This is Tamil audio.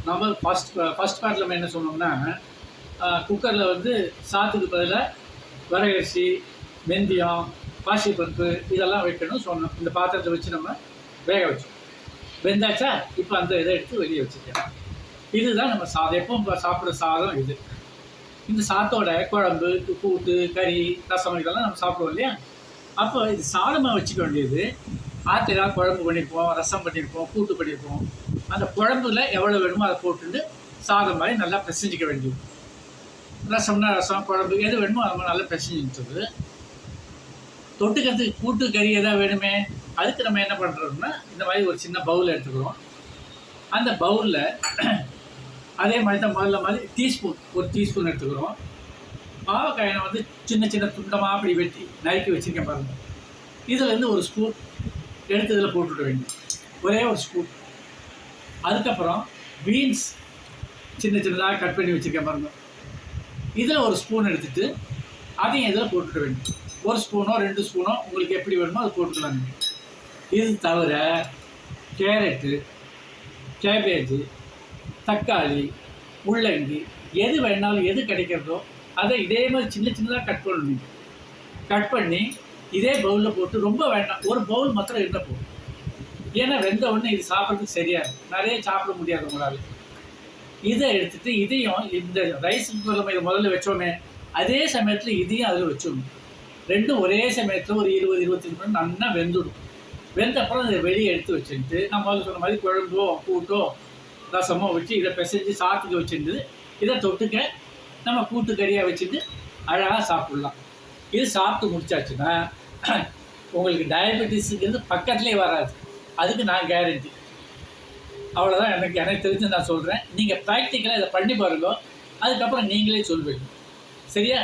நம்ம ஃபஸ்ட் பார்ட்டில் நம்ம என்ன சொன்னோம்னா, குக்கரில் வந்து சாத்துக்கு பதிலாக வரகரிசி, வெந்தயம், பாசிப்பருப்பு இதெல்லாம் வைக்கணும்னு சொன்னோம். இந்த பாத்திரத்தை வச்சு நம்ம வேக வச்சோம். வெந்தாச்சா? இப்போ அந்த இதை எடுத்து வெளியே வச்சுக்கலாம். இதுதான் நம்ம சாதம், எப்போ சாப்பிட்ற சாதம் இது. இந்த சாதத்தோட குழம்பு, கூட்டு, கறி, ரசம் இதெல்லாம் நம்ம சாப்பிடுவோம் இல்லையா? அப்போ இது சாதமாக வச்சுக்க வேண்டியது. ஆற்றுலாம் குழம்பு பண்ணியிருப்போம், ரசம் பண்ணியிருப்போம், கூட்டு பண்ணியிருப்போம். அந்த குழம்புல எவ்வளோ வேணுமோ அதை போட்டுட்டு சாதம் மாதிரி நல்லா பிசைஞ்சிக்க வேண்டியது. ரசம்னா ரசம், குழம்பு எது வேணுமோ அது நல்லா பிசைஞ்சிட்டு தொட்டுக்கிறதுக்கு கூட்டு கறி எதாவது வேணுமே, அதுக்கு நம்ம என்ன பண்ணுறோம்னா இந்த மாதிரி ஒரு சின்ன பவுல் எடுத்துக்கிறோம். அந்த பவுலில் அதே மாதிரி தான் முதல்ல மாதிரி ஒரு டீஸ்பூன் எடுத்துக்கிறோம். பாவக்காயை வந்து சின்ன சின்ன துண்டமாக அப்படி வெட்டி நறுக்கி வச்சுருக்கேன் பாருங்கள். இதிலேருந்து ஒரு ஸ்பூன் எடுத்து இதில் போட்டுவிட வேண்டியது, ஒரே ஒரு ஸ்பூன். அதுக்கப்புறம் பீன்ஸ் சின்ன சின்னதாக கட் பண்ணி வச்சுருக்கேன் பாருங்கள். இதில் ஒரு ஸ்பூன் எடுத்துகிட்டு அதையும் இதில் போட்டுவிட வேண்டியது. ஒரு ஸ்பூனோ 2 ஸ்பூனோ உங்களுக்கு எப்படி வேணுமோ அதை போட்டுக்கலாங்க. இது தவிர கேரட்டு, கேபேஜு, தக்காளி, முள்ளங்கி எது வேணாலும் எது கிடைக்கிறதோ அதை இதே மாதிரி சின்ன சின்னதாக கட் பண்ணணும். கட் பண்ணி இதே பவுலில் போட்டு, ரொம்ப வேண்டாம், ஒரு பவுல் மாத்திரம் இருந்தால் போதும். ஏன்னா வெந்த உடனே இது சாப்பிட்றதுக்கு சரியாது, நிறைய சாப்பிட முடியாது உங்களால். இதை எடுத்துகிட்டு இதையும் இந்த ரைஸ் குக்கரில் இதை முதல்ல வச்சோமே அதே சமயத்தில் இதையும் அதில் வச்சிடணும். ரெண்டும் ஒரே சமயத்தில் ஒரு 20-25 நிமிடம் நல்லா வெந்துடும். வெந்தப்புறம் இதை வெளியே எடுத்து வச்சுட்டு நான் முதல்ல சொன்ன மாதிரி குழம்போ கூட்டோ ரசமோ வச்சு இதை பிசைஞ்சு சாத்துக்கு வச்சுட்டு இதை தொட்டுக்க நம்ம கூட்டு கறியாக வச்சுட்டு அழகாக சாப்பிட்லாம். இது சாப்பிட்டு முடிச்சாச்சுன்னா உங்களுக்கு டயபெட்டிஸுங்கிறது பக்கத்துலேயே வராது. அதுக்கு நான் கேரண்டி. அவ்வளோதான் எனக்கு தெரிஞ்சு நான் சொல்கிறேன். நீங்கள் ப்ராக்டிக்கலாக இதை பண்ணி பாருங்க, அதுக்கப்புறம் நீங்களே சொல்வீங்க. சரியா?